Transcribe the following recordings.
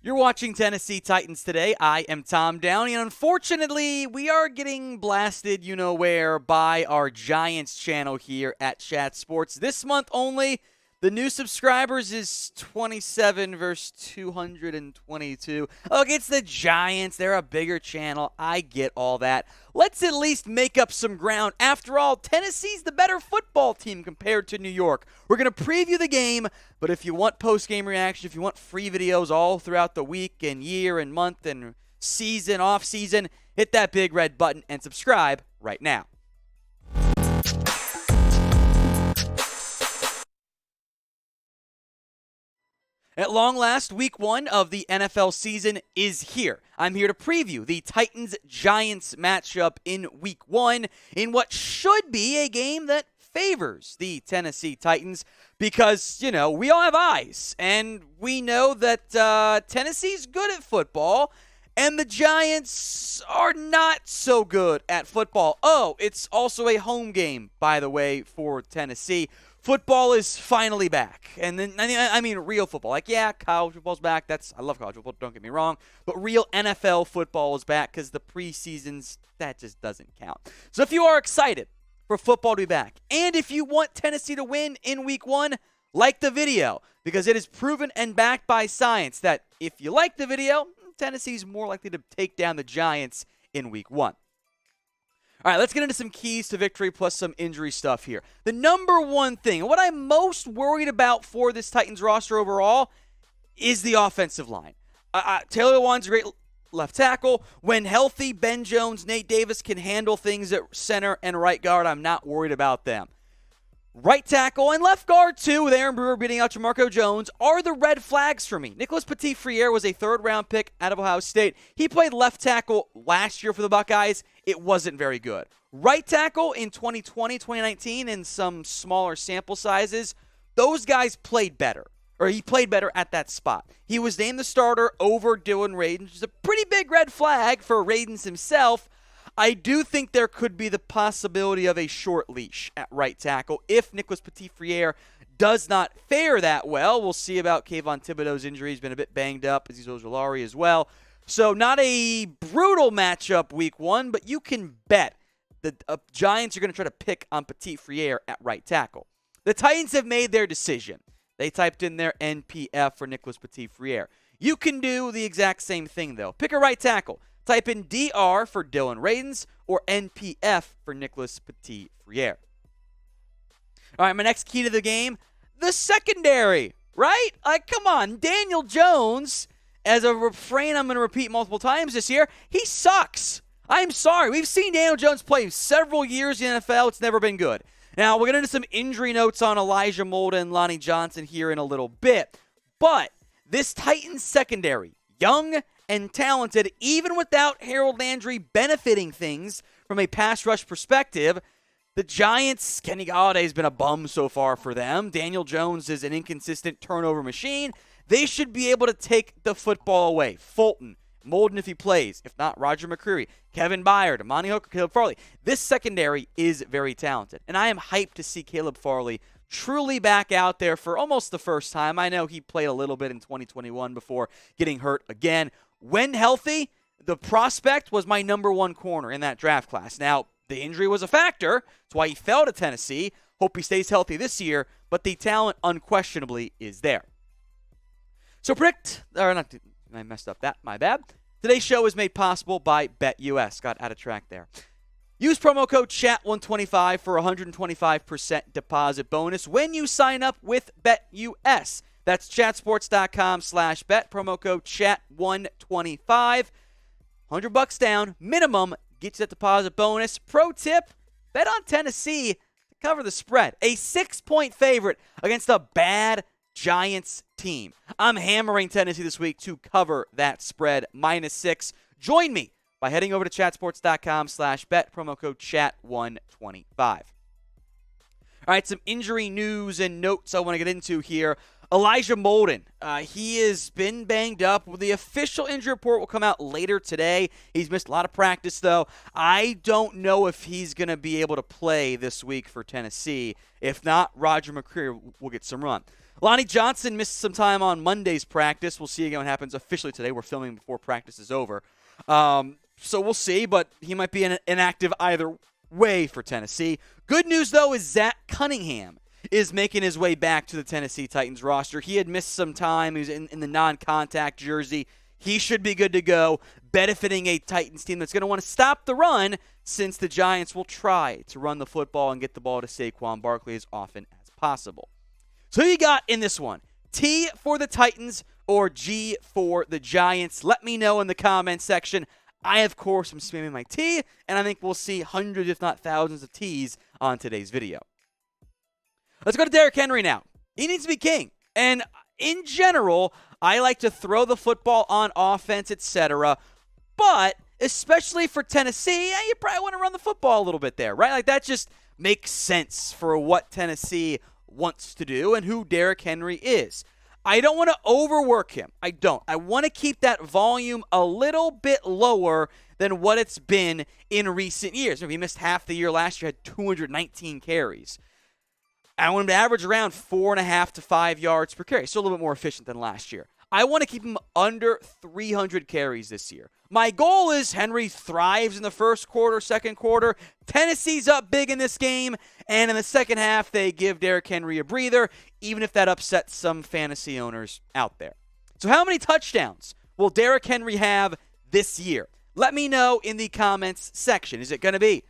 You're watching Tennessee Titans today. I am Tom Downey, and unfortunately, we are getting blasted, you know where, by our Giants channel here at Chat Sports. This month only, the new subscribers is 27 versus 222. Look, it's the Giants. They're a bigger channel. I get all that. Let's at least make up some ground. After all, Tennessee's the better football team compared to New York. We're going to preview the game, but if you want post-game reaction, if you want free videos all throughout the week and year and month and season, off-season, hit that big red button and subscribe right now. At long last, week 1 of the NFL season is here. I'm here to preview the Titans-Giants matchup in week 1 in what should be a game that favors the Tennessee Titans because, you know, we all have eyes, and we know that Tennessee's good at football, and the Giants are not so good at football. Oh, it's also a home game, by the way, for Tennessee. Football is finally back, and then I mean real football. Like, yeah, college football's back. I love college football, don't get me wrong. But real NFL football is back because the preseasons, that just doesn't count. So if you are excited for football to be back, and if you want Tennessee to win in week 1, like the video, because it is proven and backed by science that if you like the video, Tennessee's more likely to take down the Giants in week 1. All right, let's get into some keys to victory plus some injury stuff here. The number one thing, and what I'm most worried about for this Titans roster overall, is the offensive line. Taylor Lewan's a great left tackle. When healthy, Ben Jones, Nate Davis can handle things at center and right guard. I'm not worried about them. Right tackle and left guard, too, with Aaron Brewer beating out Jamarco Jones, are the red flags for me. Nicholas Petit-Frere was a third-round pick out of Ohio State. He played left tackle last year for the Buckeyes. It wasn't very good. Right tackle in 2020, 2019, in some smaller sample sizes, those guys played better. Or he played better at that spot. He was named the starter over Dylan Radins, which is a pretty big red flag for Radins himself. I do think there could be the possibility of a short leash at right tackle if Nicholas Petit-Frere does not fare that well. We'll see about Kayvon Thibodeau's injury. He's been a bit banged up, Azeez Ojulari as well. So not a brutal matchup week 1, but you can bet the Giants are going to try to pick on Petit-Frere at right tackle. The Titans have made their decision. They typed in their NPF for Nicholas Petit-Frere. You can do the exact same thing, though. Pick a right tackle. Type in DR for Dylan Radins or NPF for Nicholas Petit-Frere. All right, my next key to the game, the secondary, right? Come on, Daniel Jones, as a refrain I'm going to repeat multiple times this year, he sucks. I'm sorry. We've seen Daniel Jones play several years in the NFL. It's never been good. Now, we're going to do some injury notes on Elijah Molden and Lonnie Johnson here in a little bit. But this Titans secondary, young and talented, even without Harold Landry benefiting things from a pass rush perspective. The Giants, Kenny Galladay's been a bum so far for them. Daniel Jones is an inconsistent turnover machine. They should be able to take the football away. Fulton, Molden if he plays. If not, Roger McCreary, Kevin Byard, Amani Hooker, Caleb Farley. This secondary is very talented. And I am hyped to see Caleb Farley truly back out there for almost the first time. I know he played a little bit in 2021 before getting hurt again. When healthy, the prospect was my number 1 corner in that draft class. Now, the injury was a factor. That's why he fell to Tennessee. Hope he stays healthy this year, but the talent unquestionably is there. So I messed up that, my bad. Today's show is made possible by BetUS. Got out of track there. Use promo code CHAT125 for a 125% deposit bonus when you sign up with BetUS. That's chatsports.com/bet, promo code CHAT125. $100 down, minimum, gets you that deposit bonus. Pro tip, bet on Tennessee to cover the spread. A 6-point favorite against a bad Giants team. I'm hammering Tennessee this week to cover that spread, -6. Join me by heading over to chatsports.com/bet, promo code CHAT125. All right, some injury news and notes I want to get into here. Elijah Molden, he has been banged up. The official injury report will come out later today. He's missed a lot of practice, though. I don't know if he's going to be able to play this week for Tennessee. If not, Roger McCreary will get some run. Lonnie Johnson missed some time on Monday's practice. We'll see again what happens officially today. We're filming before practice is over. So we'll see, but he might be inactive either way for Tennessee. Good news, though, is Zach Cunningham is making his way back to the Tennessee Titans roster. He had missed some time. He was in the non-contact jersey. He should be good to go, benefiting a Titans team that's going to want to stop the run since the Giants will try to run the football and get the ball to Saquon Barkley as often as possible. So who you got in this one? T for the Titans or G for the Giants? Let me know in the comments section. I, of course, am spamming my T, and I think we'll see hundreds, if not thousands, of T's on today's video. Let's go to Derrick Henry now. He needs to be king. And in general, I like to throw the football on offense, etc. But especially for Tennessee, you probably want to run the football a little bit there, right? Like that just makes sense for what Tennessee wants to do and who Derrick Henry is. I don't want to overwork him. I don't. I want to keep that volume a little bit lower than what it's been in recent years. He missed half the year last year, had 219 carries. I want him to average around 4.5 to 5 yards per carry. So a little bit more efficient than last year. I want to keep him under 300 carries this year. My goal is Henry thrives in the first quarter, second quarter. Tennessee's up big in this game. And in the second half, they give Derrick Henry a breather, even if that upsets some fantasy owners out there. So how many touchdowns will Derrick Henry have this year? Let me know in the comments section. Is it going to be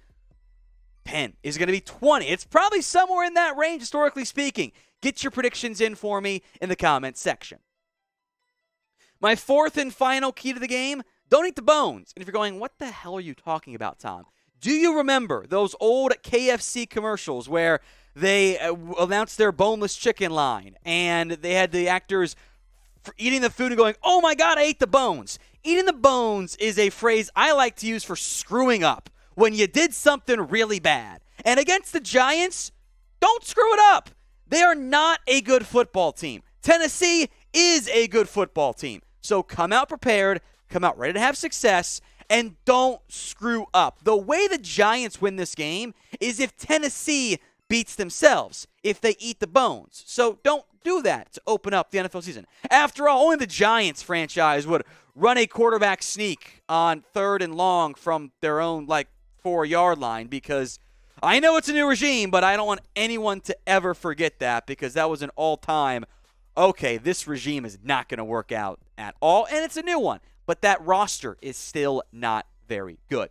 10? Is it going to be 20? It's probably somewhere in that range, historically speaking. Get your predictions in for me in the comments section. My fourth and final key to the game, don't eat the bones. And if you're going, what the hell are you talking about, Tom? Do you remember those old KFC commercials where they announced their boneless chicken line and they had the actors eating the food and going, oh my God, I ate the bones. Eating the bones is a phrase I like to use for screwing up when you did something really bad. And against the Giants, don't screw it up. They are not a good football team. Tennessee is a good football team. So come out prepared, come out ready to have success, and don't screw up. The way the Giants win this game is if Tennessee beats themselves, if they eat the bones. So don't do that to open up the NFL season. After all, only the Giants franchise would run a quarterback sneak on 3rd and long from their own 4-yard line, because I know it's a new regime, but I don't want anyone to ever forget that, because that was an all-time, okay, this regime is not going to work out at all, and it's a new one. But that roster is still not very good.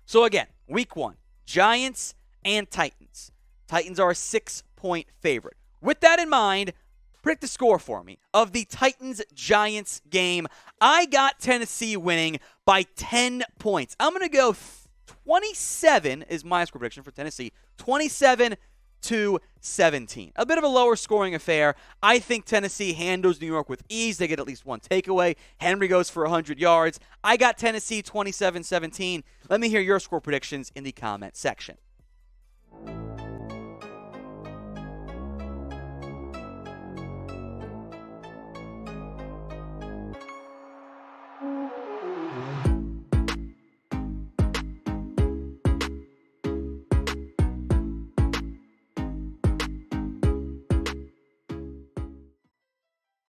So again, week 1, Giants and Titans. Titans are a 6-point favorite. With that in mind, predict the score for me of the Titans-Giants game. I got Tennessee winning by 10 points. I'm going to go 27 is my score prediction for Tennessee. 27-17. A bit of a lower scoring affair. I think Tennessee handles New York with ease. They get at least one takeaway. Henry goes for 100 yards. I got Tennessee 27-17. Let me hear your score predictions in the comment section.